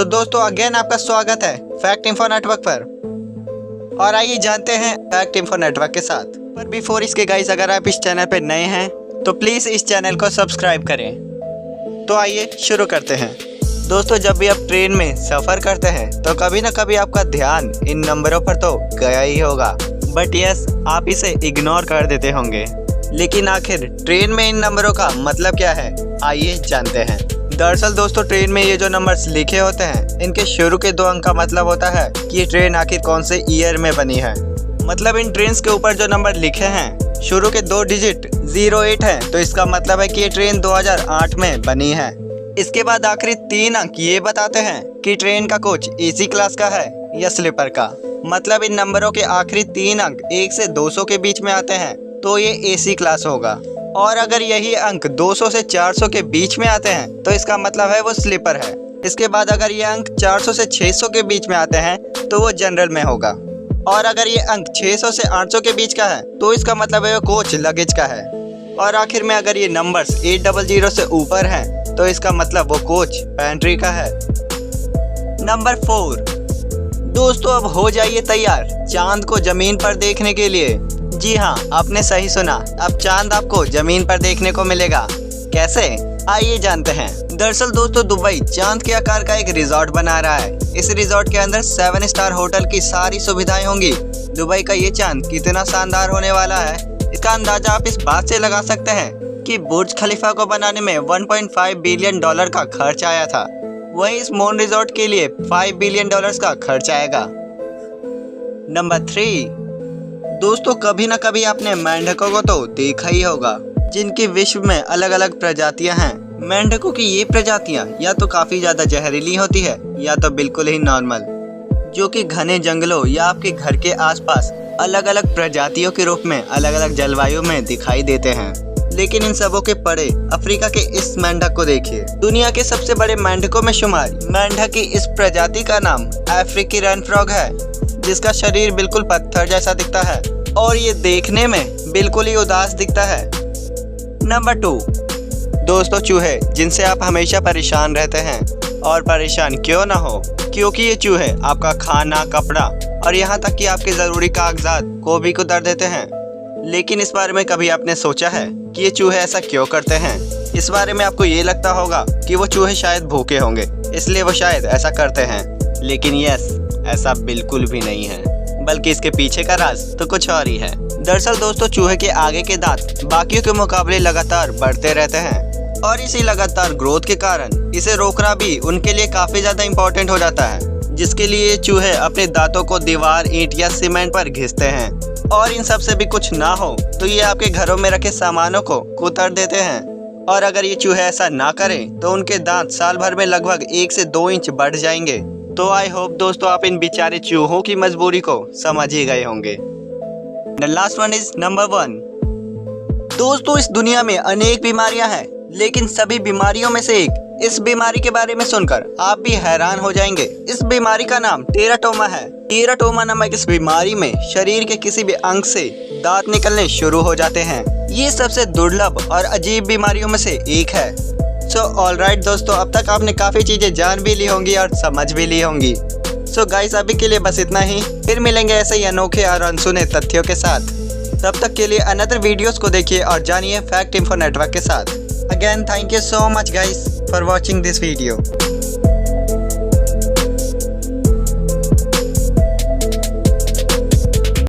सो दोस्तों अगेन आपका स्वागत है फैक्ट इन्फो नेटवर्क पर। और आइए जानते हैं फैक्ट इन्फो नेटवर्क के साथ। पर बिफोर इसके गाइस, अगर आप इस चैनल पर नए हैं तो प्लीज़ इस चैनल को सब्सक्राइब करें। तो आइए शुरू करते हैं। दोस्तों जब भी आप ट्रेन में सफ़र करते हैं तो कभी ना कभी आपका ध्यान इन नंबरों पर तो गया ही होगा, बट यस आप इसे इग्नोर कर देते होंगे। लेकिन आखिर ट्रेन में इन नंबरों का मतलब क्या है, आइए जानते हैं। दरअसल दोस्तों ट्रेन में ये जो नंबर्स लिखे होते हैं इनके शुरू के 2 अंक का मतलब होता है कि ये ट्रेन आखिर कौन से ईयर में बनी है। मतलब इन ट्रेन के ऊपर जो नंबर लिखे हैं शुरू के 2 डिजिट 08 है, तो इसका मतलब है कि ये ट्रेन 2008 में बनी है। इसके बाद आखिरी 3 अंक ये बताते हैं कि ट्रेन का कोच एसी क्लास का है या स्लीपर का। मतलब इन नंबरों के आखिरी 3 अंक 1 से 200 के बीच में आते हैं तो ये एसी क्लास होगा, और अगर यही अंक 200 से 400 के बीच में आते हैं तो इसका मतलब है वो स्लीपर है। इसके बाद अगर ये अंक 400 से 600 के बीच में आते हैं तो वो जनरल में होगा, और अगर ये अंक 600 से 800 के बीच का है तो इसका मतलब है वो कोच लगेज का है। और आखिर में अगर ये नंबर्स 800 से ऊपर हैं तो इसका मतलब वो कोच पेंट्री का है। नंबर 4 दोस्तों अब हो जाइए तैयार चांद को जमीन पर देखने के लिए। जी हाँ, आपने सही सुना, अब चांद आपको जमीन पर देखने को मिलेगा। कैसे, आइए जानते हैं। दरअसल दोस्तों दुबई चांद के आकार का एक रिजॉर्ट बना रहा है। इस रिजॉर्ट के अंदर 7 स्टार होटल की सारी सुविधाएं होंगी। दुबई का ये चांद कितना शानदार होने वाला है इसका अंदाजा आप इस बात से लगा सकते हैं कि बुर्ज खलीफा को बनाने में 1.5 बिलियन डॉलर का खर्च आया था। वहीं इस मून रिजॉर्ट के लिए 5 बिलियन डॉलर्स का खर्च आएगा। नंबर 3 दोस्तों कभी ना कभी आपने मेंढकों को तो देखा ही होगा, जिनकी विश्व में अलग अलग प्रजातियां हैं। मेंढकों की ये प्रजातियां या तो काफी ज्यादा जहरीली होती है या तो बिल्कुल ही नॉर्मल, जो कि घने जंगलों या आपके घर के आसपास अलग अलग प्रजातियों के रूप में अलग अलग जलवायु में दिखाई देते हैं। लेकिन इन सबों के परे अफ्रीका के इस मेंढक को देखिए। दुनिया के सबसे बड़े मेंढकों में शुमार मेंढक की इस प्रजाति का नाम अफ्रीकी रेन फ्रॉग है, जिसका शरीर बिल्कुल पत्थर जैसा दिखता है और ये देखने में बिल्कुल ही उदास दिखता है। नंबर 2 दोस्तों चूहे, जिनसे आप हमेशा परेशान रहते हैं, और परेशान क्यों ना हो, क्योंकि ये चूहे आपका खाना, कपड़ा और यहाँ तक कि आपके ज़रूरी कागजात को भी कुतर देते हैं। लेकिन इस बारे में कभी आपने सोचा है कि ये चूहे ऐसा क्यों करते हैं? इस बारे में आपको ये लगता होगा कि वो चूहे शायद भूखे होंगे इसलिए वो शायद ऐसा करते हैं, लेकिन यस ऐसा बिल्कुल भी नहीं है, बल्कि इसके पीछे का राज तो कुछ और ही है। दरअसल दोस्तों चूहे के आगे के दांत बाकियों के मुकाबले लगातार बढ़ते रहते हैं, और इसी लगातार ग्रोथ के कारण इसे रोकना भी उनके लिए काफी ज्यादा इम्पोर्टेंट हो जाता है, जिसके लिए चूहे अपने दांतों को दीवार, ईंट या सीमेंट पर घिसते हैं। और इन सब से भी कुछ ना हो तो ये आपके घरों में रखे सामानों को कुतर देते हैं। और अगर ये चूहे ऐसा ना करें तो उनके दांत साल भर में लगभग 1 से 2 इंच बढ़ जाएंगे। तो आई होप दोस्तों आप इन बेचारे चूहों की मजबूरी को समझ ही गए होंगे। The last one is number 1 दोस्तों इस दुनिया में अनेक बीमारियां हैं, लेकिन सभी बीमारियों में से एक इस बीमारी के बारे में सुनकर आप भी हैरान हो जाएंगे। इस बीमारी का नाम टेराटोमा है। टेराटोमा नामक इस बीमारी में शरीर के किसी भी अंग से दांत निकलने शुरू हो जाते हैं। ये सबसे दुर्लभ और अजीब बीमारियों में से एक है। सो ऑलराइट दोस्तों, अब तक आपने काफ़ी चीज़ें जान भी ली होंगी और समझ भी ली होंगी। सो गाइस अभी के लिए बस इतना ही, फिर मिलेंगे ऐसे ही अनोखे और अनसुने तथ्यों के साथ। तब तक के लिए अनदर वीडियोस को देखिए और जानिए फैक्ट इन्फो नेटवर्क के साथ। Again thank you so much guys for watching this video.